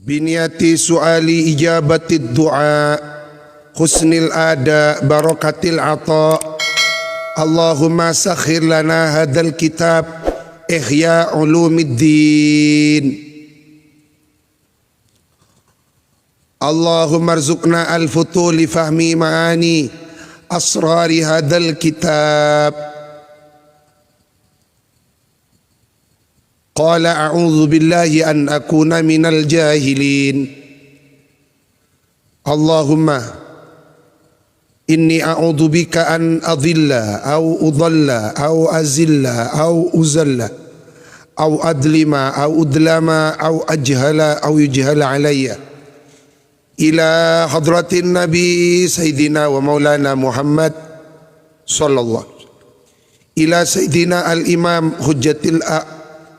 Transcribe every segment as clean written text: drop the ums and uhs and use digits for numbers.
Biniyati su'ali ijabatid du'a husnil ada barakatil ata. Allahumma sakhir lana hadal kitab ihya ulumiddin. Allahumma arzuqna al-futul fahmi ma'ani asrari hadal kitab. Qala a'udzu billahi an akuna minal jahilin. Allahumma inni a'udzu bika an adilla au udalla au azilla au uzalla au adlima au udlama au ajhala au yujhala alayya. Ila hadratin Nabi Sayyidina wa Maulana Muhammad sallallahu ila Sayyidina al-Imam Hujjatil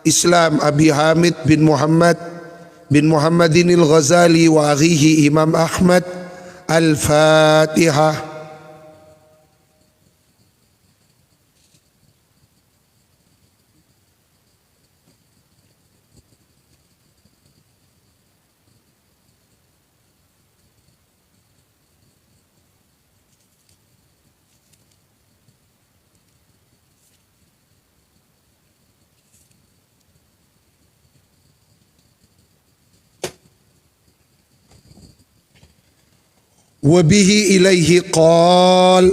Islam Abi Hamid bin Muhammadin al-Ghazali wa aghihi Imam Ahmad. Al-Fatihah. Wabihi ilaihi qal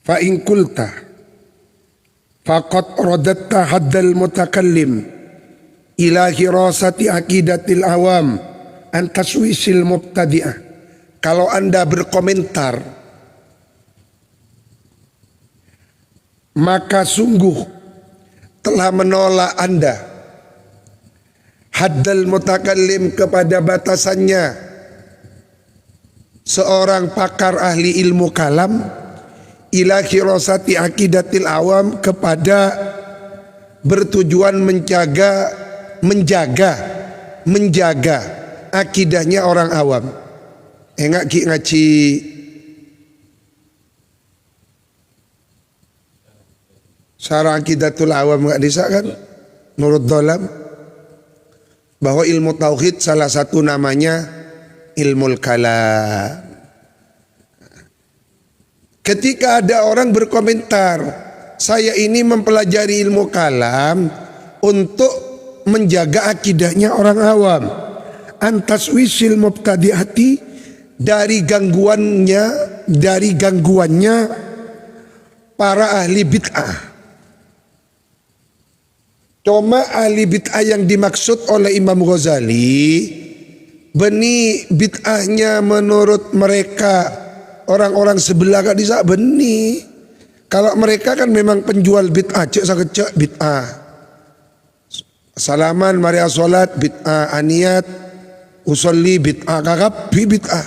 fa in qulta faqad radatta haddal mutakallim ila hirasati aqidatil awam an taswisil mubtadi'ah. Kalau Anda berkomentar, maka sungguh telah menolak Anda haddal mutakallim kepada batasannya seorang pakar ahli ilmu kalam ila khirasati aqidatil awam, kepada bertujuan menjaga akidahnya orang awam. Enggak ki ngaci syarah aqidatul awam enggak bisa kan? Nurut Dolam bahwa ilmu tauhid salah satu namanya ilmul kalam. Ketika ada orang berkomentar, saya ini mempelajari ilmu kalam untuk menjaga akidahnya orang awam, antaswisil mubtadi'ati, dari gangguannya para ahli bid'ah. Cuma ahli bid'ah yang dimaksud oleh Imam Ghazali, beni bid'ahnya menurut mereka orang-orang sebelah gak bisa beni. Kalau mereka kan memang penjual bid'ah, cek bid'ah. Salaman mari salat bid'ah, aniyat usolli bid'ah, kakap bid'ah.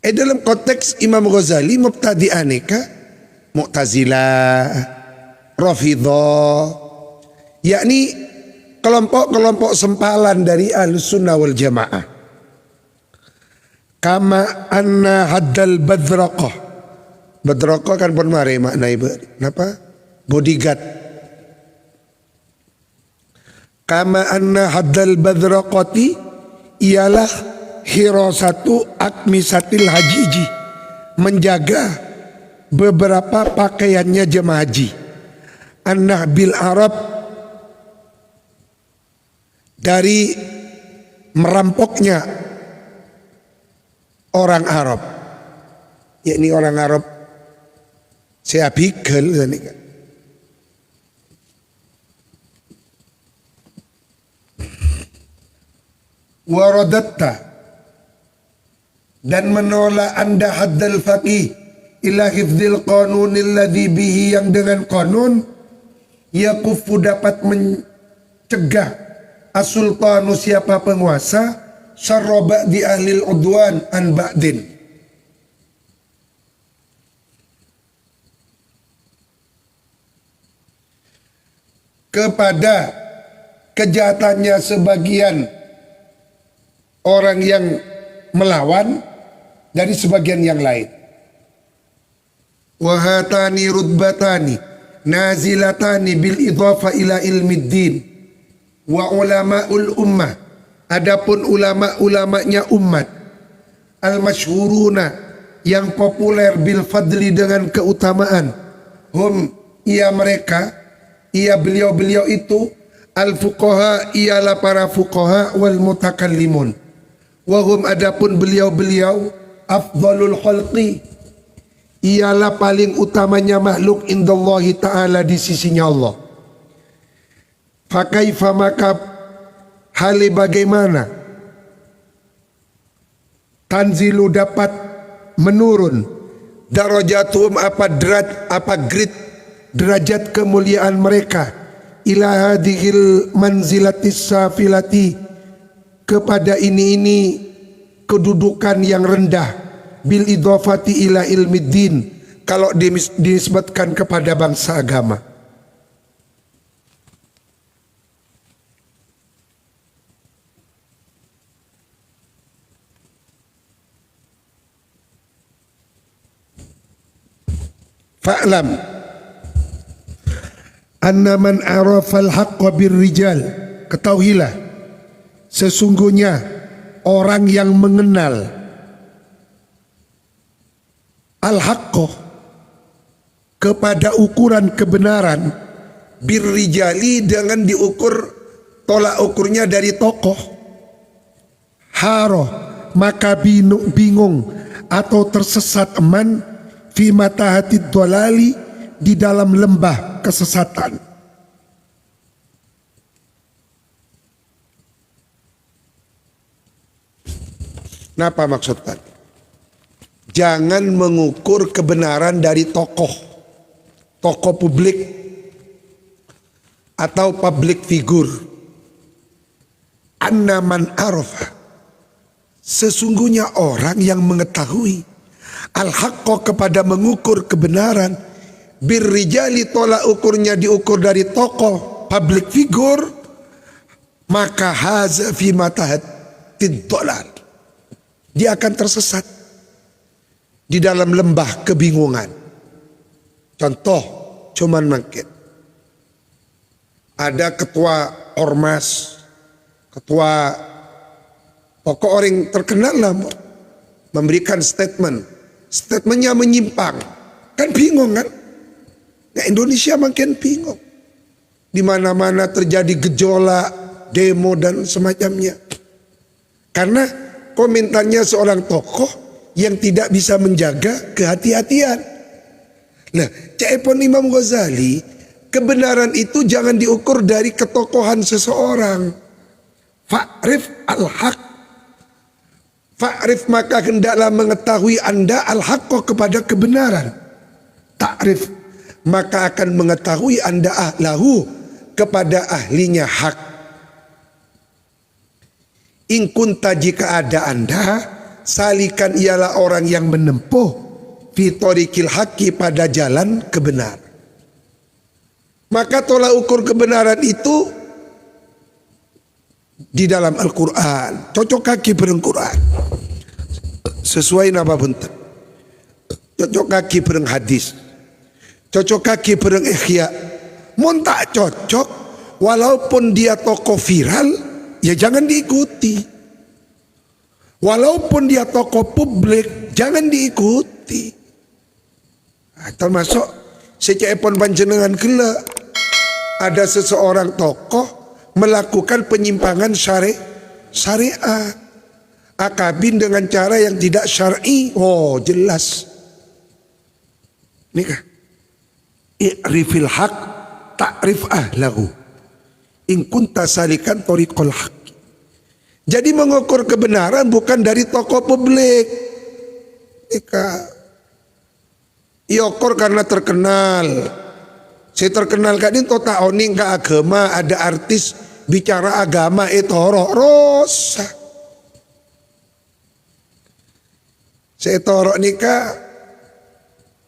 Dalam konteks Imam Ghazali mubtadi'ah nikah Mu'tazilah, Rafidhah, yakni kelompok-kelompok sempalan dari Ahlussunnah wal Jamaah. Kama anna haddal badraqah. Badraqah kan pun mari maknai apa? Bodyguard. Kama anna haddal badraqati ialah hirasatu akmisatil hajiji, menjaga beberapa pakaiannya jemaah haji. An-nahbil Arab, dari merampoknya orang Arab, yakni orang Arab seabigel zanika. Waradatta, dan menolak Anda haddal faqih ila hifdzil qanunil ladzi bihi, yang dengan qanun yakufu dapat mencegah as-sultanu siapa penguasa syarra ba'di ahlil udwan an ba'din, kepada kejahatannya sebagian orang yang melawan dari sebagian yang lain. Wahatani rutbatani, nazilatani bil idhafa ila ilmiddin wa ulamaul ummah. Adapun ulama-ulamanya umat al masyhuruna yang populer bil fadli dengan keutamaan, hum ia mereka, ia beliau-beliau itu al fuqaha ialah para fuqaha wal mutakallimun. Wahum adapun beliau-beliau afdalul khalqi ialah paling utamanya makhluk indallahi ta'ala di sisinya Allah. Fakaifa maka hali bagaimana tanzilu dapat menurun darajatuhum apa grade derajat kemuliaan mereka ila hadhil manzilatis safilati kepada ini kedudukan yang rendah bil idhafati ila ilmiddin kalau dinisbatkan kepada bangsa agama. Fa'lam anna man arafal haqqa birrijal, ketahuilah sesungguhnya orang yang mengenal al-haqqo kepada ukuran kebenaran birrijali dengan diukur tolak ukurnya dari tokoh, haro maka bingung atau tersesat eman fi matahatid dolali di dalam lembah kesesatan. Napa maksudnya? Jangan mengukur kebenaran dari tokoh publik atau public figure. Anna man arafa, sesungguhnya orang yang mengetahui al-haqqo kepada mengukur kebenaran birrijali tolak ukurnya diukur dari tokoh public figure, maka haza fi matahatid dolal, dia akan tersesat di dalam lembah kebingungan. Contoh cuman mungkin ada ketua ormas, ketua pokok orang terkenal lah memberikan statementnya menyimpang, kan bingung kan? Nah, Indonesia makin bingung, di mana-mana terjadi gejolak, demo dan semacamnya, karena komentarnya seorang tokoh yang tidak bisa menjaga kehati-hatian. Nah, caepon Imam Ghazali, kebenaran itu jangan diukur dari ketokohan seseorang. Fa'rif al-haq, fa'rif maka hendaklah mengetahui anda al-haqqo kepada kebenaran. Ta'rif maka akan mengetahui anda ahlahu kepada ahlinya hak. In kunta jika ada anda salikan ialah orang yang menempuh fitorikil haki pada jalan kebenar, maka tolak ukur kebenaran itu di dalam Al-Quran, cocok kaki bareng Quran sesuai nama bentuk, cocok kaki bareng hadis, cocok kaki bareng ikhya. Mun tak cocok walaupun dia tokoh viral ya jangan diikuti. Walaupun dia tokoh publik, jangan diikuti. Nah, termasuk secepon panjenengan gila, ada seseorang tokoh melakukan penyimpangan syariat, akabin dengan cara yang tidak syar'i. Oh jelas. Nikah. I'rifil haq ta'rif ahlahu. In kunta salikan tariqul haq. Jadi mengukur kebenaran bukan dari tokoh publik. Iokor karena terkenal. Saya terkenal kan ini tota oning ke agama, ada artis bicara agama itu rosa. Saya torok nikah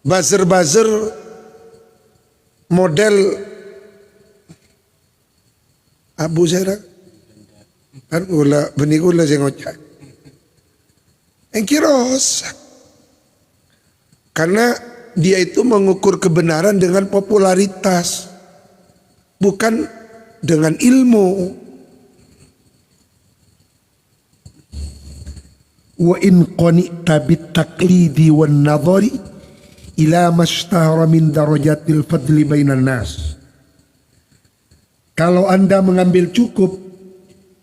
buzzer model Abu Zaira. Kan gula benih gula sing ngocak. Engkiros. Karena dia itu mengukur kebenaran dengan popularitas, bukan dengan ilmu. Wa in qani'ta bit taqlidi wan nadhari ila mashtahara min darajatil fadli bainan nas. Kalau Anda mengambil cukup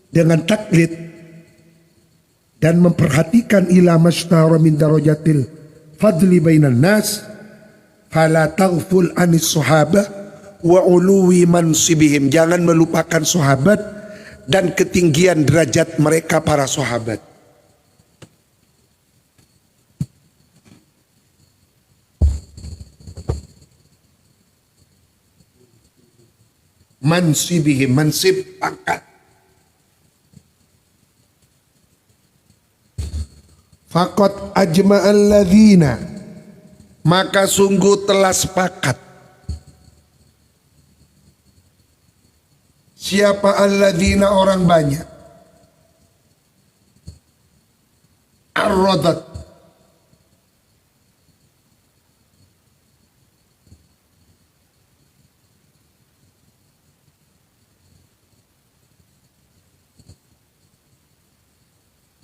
dengan taklid dan memperhatikan ila mashtahara min darajatil fadli bainan nas, fala taghful anis sahabah wa uluwi mansibihim. Jangan melupakan sahabat dan ketinggian derajat mereka para sahabat. Mansibihim, mansib pangkat. Faqad ajma'al ladzina, maka sungguh telah sepakat. Siapa alladzina? Orang banyak. Ar-radat,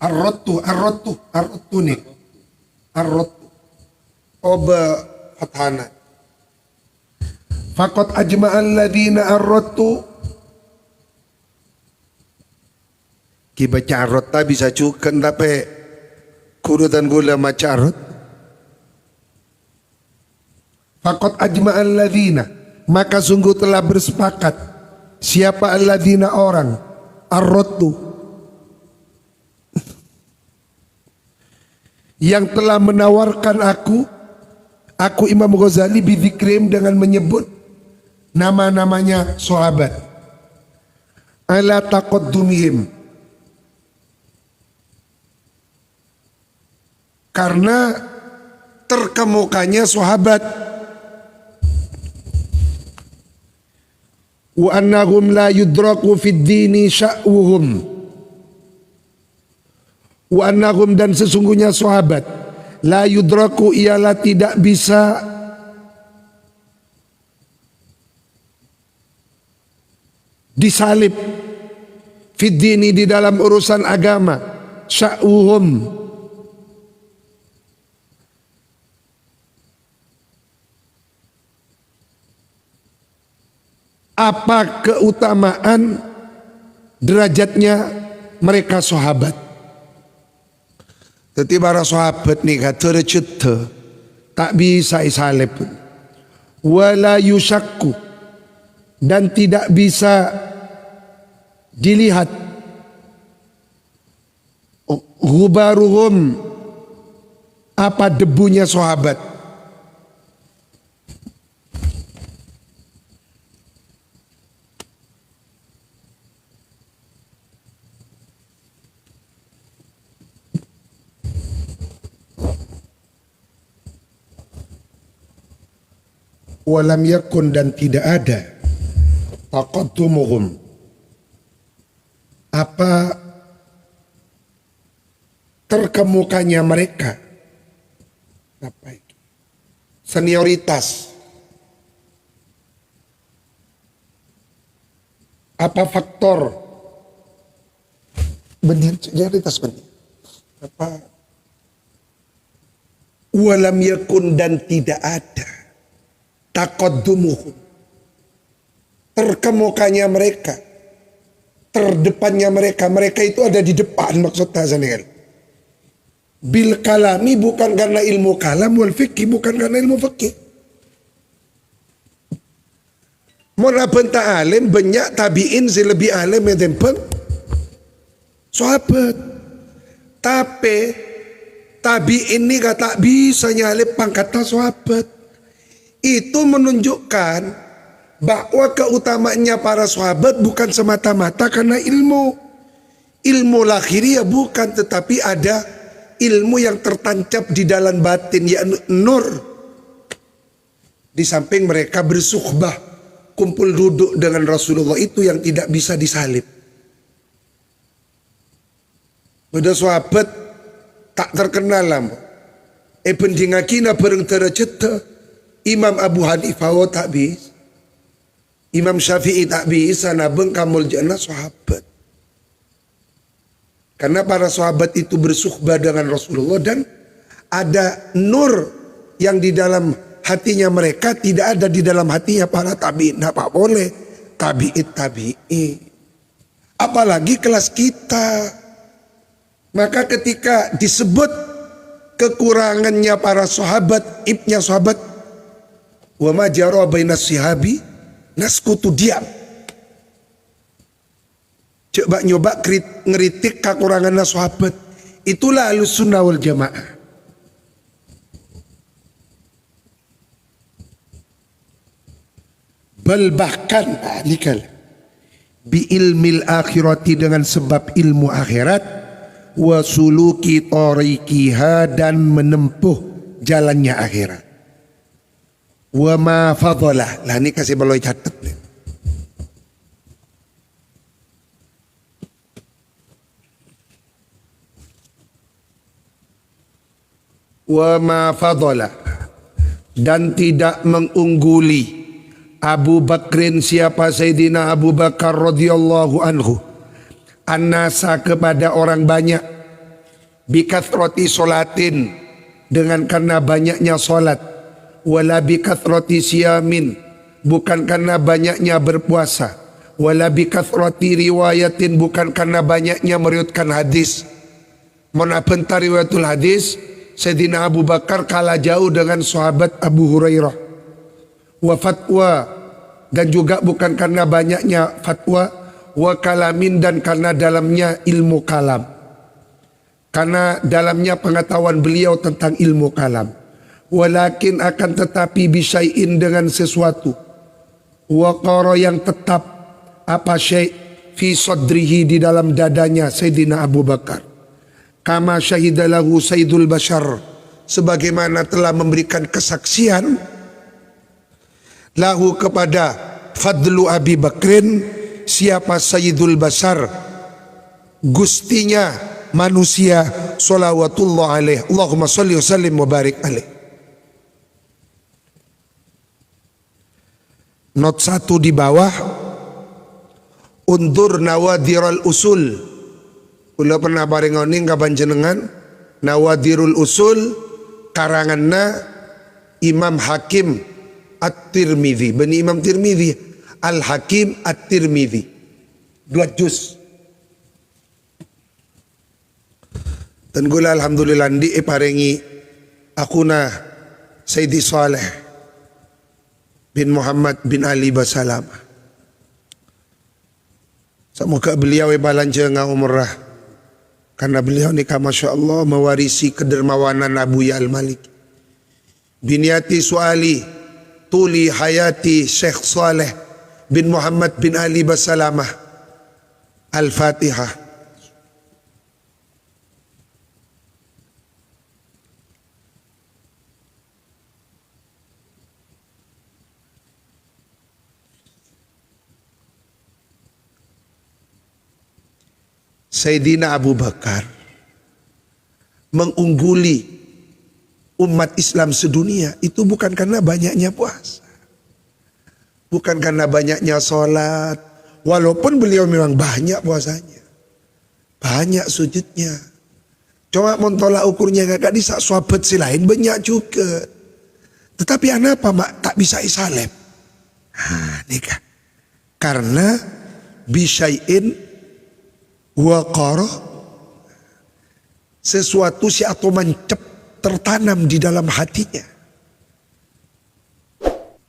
Ar-rotu nih. Ar-rotu. Oba fathana. Faqad ajma'al ladina ar-rotu. Kibaca ar-rota bisa cukan tapi kurutan gula maca ar-rot. Faqad ajma'al ladina, maka sungguh telah bersepakat. Siapa al-ladina? Orang. Ar-rotu, yang telah menawarkan aku Imam Ghazali bidzikrim, dengan menyebut nama-namanya sahabat. Ala taqaddumihim, karena terkemukanya sahabat. Wa annahum la yudraku fid dini sya'wuhum. Wa annahum, dan sesungguhnya sahabat, la yudraku, ialah tidak bisa disalib, fid dini, di dalam urusan agama, sya'wuhum, apa keutamaan derajatnya mereka sahabat. Jadi para sahabat nih kata receta tak bisa isalib. Wala yusakku, dan tidak bisa dilihat ghubaruhum, apa debunya sahabat. Walam yakun, dan tidak ada taqaddumuhum, apa terkemukanya mereka, apa itu? Senioritas, apa faktor senioritas benih, apa? Walam yakun, dan tidak ada taqaddumuhum, terkemukanya mereka, terdepannya mereka. Mereka itu ada di depan, maksudnya Zaniel. Bil kalami, bukan karena ilmu kalam, wal fikih, bukan karena ilmu fikih. Mona benta alim, banyak tabiin si lebih alim ya tempeng sahabat. Tapi tabiin ini kata bisa nyalip pangkatnya sahabat. Itu menunjukkan bahwa keutamaannya para sahabat bukan semata-mata karena ilmu lahiriah, bukan, tetapi ada ilmu yang tertancap di dalam batin, ya nur. Di samping mereka bersuhbah, kumpul duduk dengan Rasulullah, itu yang tidak bisa disalib. Pada sahabat tak terkenal lah, pendingakina bareng derajat Imam Abu Hanifah tak bisa. Imam Syafi'i tak bisa nabeng kamul jannah sahabat. Karena para sahabat itu bersuhbah dengan Rasulullah dan ada nur yang di dalam hatinya mereka tidak ada di dalam hatinya para tabi'in. Apa boleh tabi'in. Apalagi kelas kita. Maka ketika disebut kekurangannya para sahabat, ibnya sahabat, wa ma jara bainas sihabi naskutu diam. Coba nyoba ngeritik kekurangan sahabat. Itulah Ahlussunnah wal Jamaah. Bal bahkan bi ilmil akhirati dengan sebab ilmu akhirat, wa suluki tariqiha dan menempuh jalannya akhirat. Wa ma fadhalah. Lah ini kasih baloi catat nih. Wa ma fadhalah dan tidak mengungguli Abu Bakrin, siapa Sayyidina Abu Bakar radhiyallahu anhu, annasa kepada orang banyak, bikathroti solatin dengan karena banyaknya solat, wala bikathroti siyamin bukan karena banyaknya berpuasa, wala bikathroti riwayatin bukan karena banyaknya meriwayatkan hadis. Menabentar riwayatul hadis, Sayyidina Abu Bakar kalah jauh dengan sahabat Abu Hurairah. Wa fatwa dan juga bukan karena banyaknya fatwa, wa kalamin dan karena dalamnya ilmu kalam, karena dalamnya pengetahuan beliau tentang ilmu kalam. Walakin akan tetapi bisyai'in dengan sesuatu, waqara yang tetap, apa syai' fi sadrihi di dalam dadanya Sayyidina Abu Bakar, kama syahidalahu Sayyidul Bashar sebagaimana telah memberikan kesaksian lahu kepada fadlu Abi Bakrin, siapa Sayyidul Bashar, gustinya manusia, sholawatullah alaih, Allahumma sholli wa sallim wa barik alaih. Not 1 di bawah, undur nawadirul usul. Kula pernah barengoning ka panjenengan nawadirul usul karanganna Imam Hakim At-Tirmidzi, Bani Imam Tirmidzi, Al-Hakim At-Tirmidzi, 2 juz. Dan gula alhamdulillah di parengi akuna Sayyidi Saleh bin Muhammad bin Ali Basalamah. Semoga beliau balanjeng umrah, karena beliau ni masya Allah mewarisi kedermawanan Abu Ya Al-Malik. Biniati suali tuli hayati Syekh Saleh bin Muhammad bin Ali Basalamah. Al-Fatihah. Sayyidina Abu Bakar mengungguli umat Islam sedunia itu bukan karena banyaknya puasa, bukan karena banyaknya sholat, walaupun beliau memang banyak puasanya, banyak sujudnya. Cuma mentolak ukurnya gak bisa sahabat si lain banyak juga. Tetapi kenapa mak tak bisa isalep? Nikah karena bisyai'in waqara, sesuatu si atau mancep tertanam di dalam hatinya.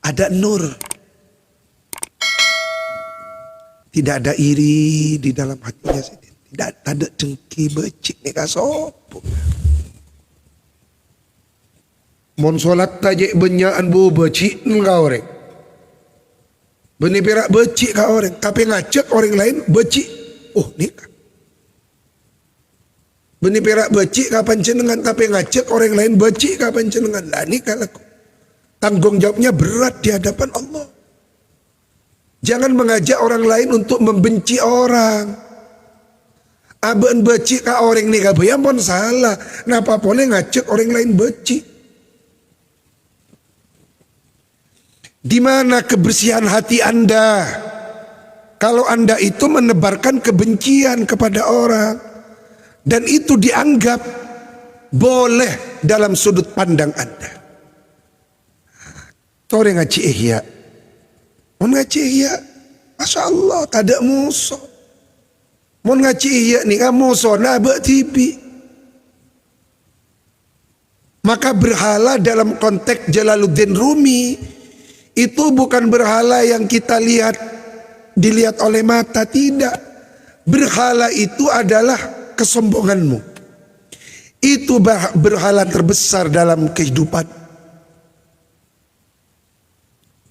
Ada nur. Tidak ada iri di dalam hatinya. Tidak ada dengki becik nih kasopo. Mon solat tajik benyaan bu becik engkau orang. Beni perak becik kau orang. Tapi ngacak orang lain becik. Oh nikah. Beni perak becik kapan jenengan, tapi ngajak orang lain becik kapan jenengan. Lah ini kalau tanggung jawabnya berat di hadapan Allah. Jangan mengajak orang lain untuk membenci orang. Aben becik ka orang ni kabeh pun salah. Napa boleh ngajak orang lain becik? Di mana kebersihan hati Anda kalau Anda itu menebarkan kebencian kepada orang, dan itu dianggap boleh dalam sudut pandang Anda. Tore ngaji ihya. Mun ngaji ihya, Masya Allah, tak ada musuh. Mun ngaji ihya ni musuh nabak tipi. Maka berhala dalam konteks Jalaluddin Rumi itu bukan berhala yang kita dilihat oleh mata, tidak. Berhala itu adalah kesombonganmu. Itu berhala terbesar dalam kehidupan.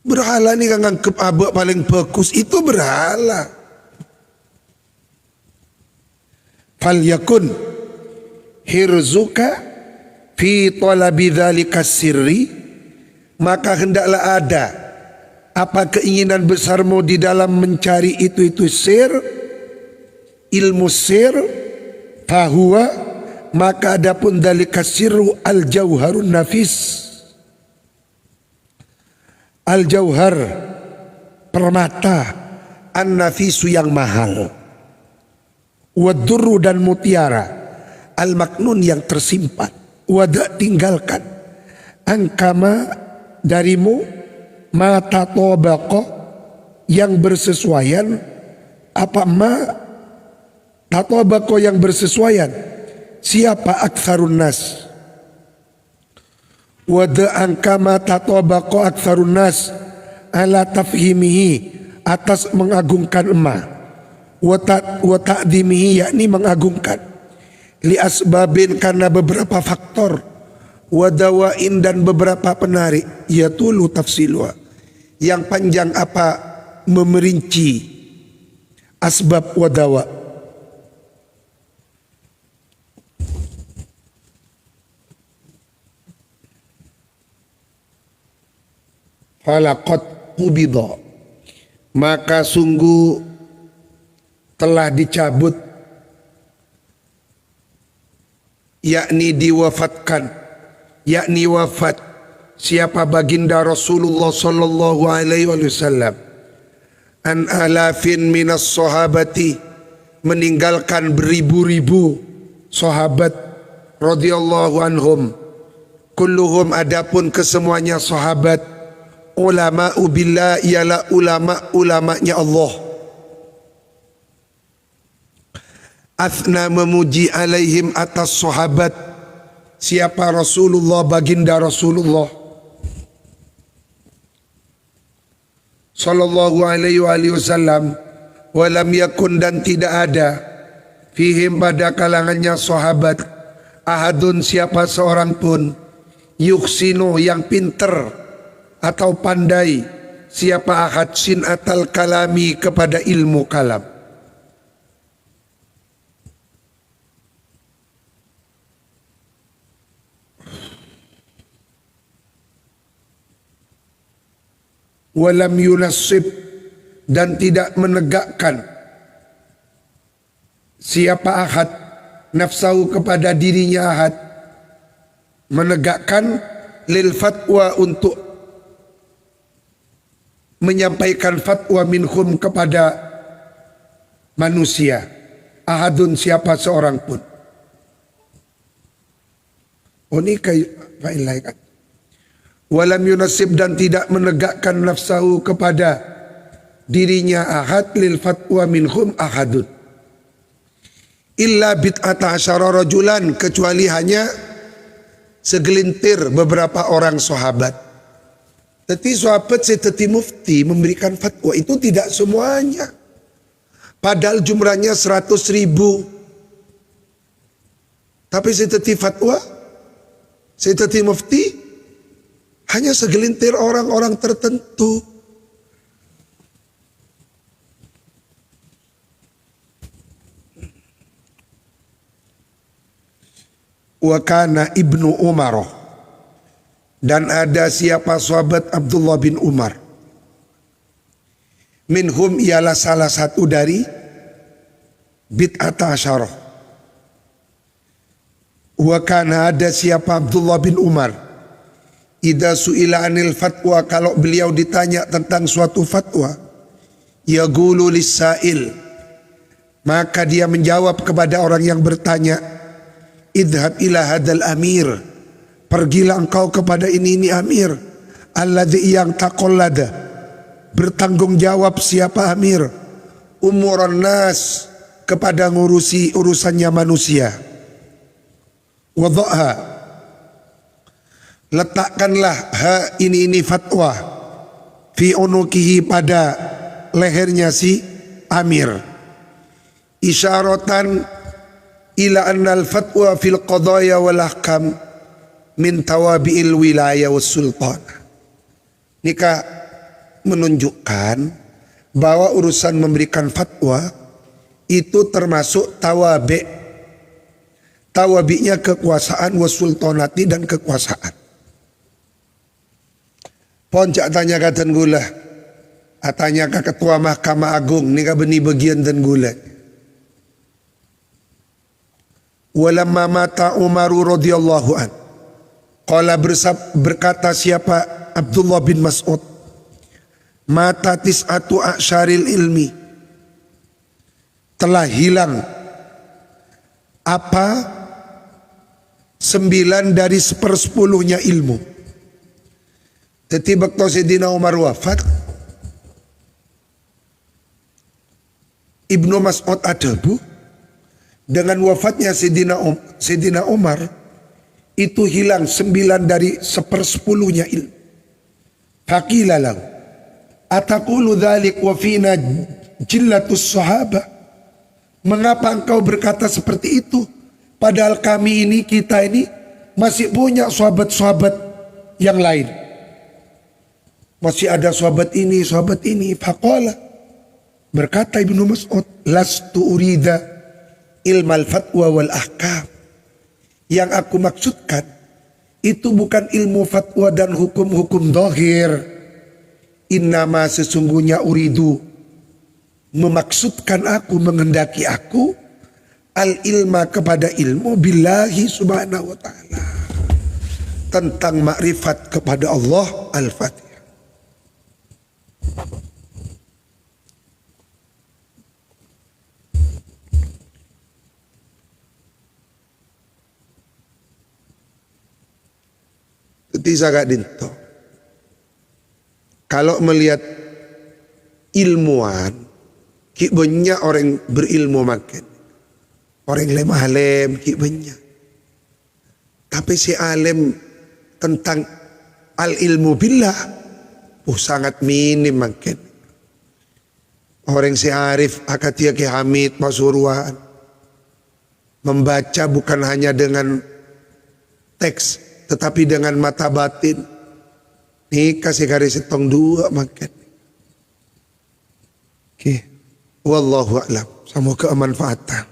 Berhala ni kan nganggep abak paling bagus, itu berhala. Fal yakun hirzuka fi talabi dzalika sirri, maka hendaklah ada apa keinginan besarmu di dalam mencari itu sir, ilmu sir, fahuwa, maka adapun dzalika sirru al jauharun nafis. Al jauhar, permata, an nafisu yang mahal. Wadurru dan mutiara, al maknun yang tersimpan. Wada tinggalkan, angkama darimu, mata tobako yang bersesuaian. Apa ma tatobako yang bersesuaian? Siapa aktsarun nas? Wada angkama tatobako aktsarun nas ala tafhimihi, atas mengagungkan emak. Wa ta'dimihi, yakni mengagungkan, li asbabin, karena beberapa faktor, wa dawain, dan beberapa penarik, yatulu tafsilwa, yang panjang apa memerinci asbab wa dawa. Falaqad qubida, maka sungguh telah dicabut, yakni diwafatkan, yakni wafat siapa baginda Rasulullah sallallahu alaihi wasallam, an alafin minas sahabati, meninggalkan beribu-ribu sahabat radhiyallahu anhum, kulluhum, adapun kesemuanya sahabat, ulama billah, ialah ulama-ulamanya Allah. Athna, memuji, alaihim, atas sahabat siapa Rasulullah, baginda Rasulullah sallallahu alaihi wasallam. Walam yakun, dan tidak ada, fihim, pada kalangannya sahabat, ahadun, siapa seorang pun, yuksinu, yang pinter atau pandai, siapa ahad, sin atal kalami, kepada ilmu kalam. Walam yunassib, dan tidak menegakkan siapa ahad nafsahu, kepada dirinya ahad, menegakkan lil fatwa, untuk menyampaikan fatwa, minhum, kepada manusia, ahadun, siapa seorang pun. Ini kayak fa'ilai kan. Walam yunasib, dan tidak menegakkan nafsahu, kepada dirinya ahad, lil fatwa, minhum ahadun, illa bid'ata asyara rajulan, kecuali hanya segelintir beberapa orang sahabat. Tetapi sahabat seperti mufti memberikan fatwa itu tidak semuanya. Padahal jumlahnya 100.000. Tapi seperti fatwa, seperti mufti, hanya segelintir orang-orang tertentu. Wa kana Ibnu Umar, dan ada siapa sahabat Abdullah bin Umar, minhum, ialah salah satu dari bid'ata asyarah. Wa kana, ada siapa Abdullah bin Umar, idza su'ila anil fatwa, kalau beliau ditanya tentang suatu fatwa, yaqulu lis-sa'il, maka dia menjawab kepada orang yang bertanya, idhab ila hadal amir, pergilah engkau kepada ini amir, alladzi yang taqallada, bertanggung jawab siapa amir, umuran nas, kepada ngurusi urusannya manusia. Wadhaha, letakkanlah ini fatwa, fi unukihi, pada lehernya si amir, isyaratan ila annal fatwa fil qadaya wal ahkam min tawabi'il wilayah was sultan. Nikah menunjukkan bahwa urusan memberikan fatwa itu termasuk tawabi'nya kekuasaan was sultanati, dan kekuasaan. Poncak tanya katan gula, atanya ke ketua Mahkamah Agung nikah beni bagian dan gula. Walamma mata Umaru radhiyallahu an, qala berkata siapa Abdullah bin Mas'ud, mata tis'atu a'syaril ilmi, telah hilang apa 9 dari 1/10 ilmu. Jadi waktu Sayyidina Umar wafat, Ibnu Mas'ud adabu, dengan wafatnya Sayyidina Umar itu hilang 9 dari 1/10 ilmu. Faqila lahu ataqulu dzalik wa fina jillatus sahabah, mengapa engkau berkata seperti itu, padahal kita ini masih punya sahabat-sahabat yang lain, masih ada sahabat ini. Faqala, berkata Ibnu Mas'ud, lastu urida ilmal fatwa wal ahkam, yang aku maksudkan itu bukan ilmu fatwa dan hukum-hukum zahir. Innama, sesungguhnya, uridu, memaksudkan aku, menghendaki aku, al ilma, kepada ilmu, billahi subhanahu wa ta'ala, tentang makrifat kepada Allah. Al-Fatihah. Tidak dinto. Kalau melihat ilmuwan, ki banyak orang berilmu makin, orang lemah alim ki banyak. Tapi si alim tentang al ilmu billah, sangat minim makin. Orang si arif akatia ki Hamid Pasuruan, membaca bukan hanya dengan teks, tetapi dengan mata batin. Nih kasih garis setong 2 makan. Oke. Wallahu a'lam. Semoga bermanfaat.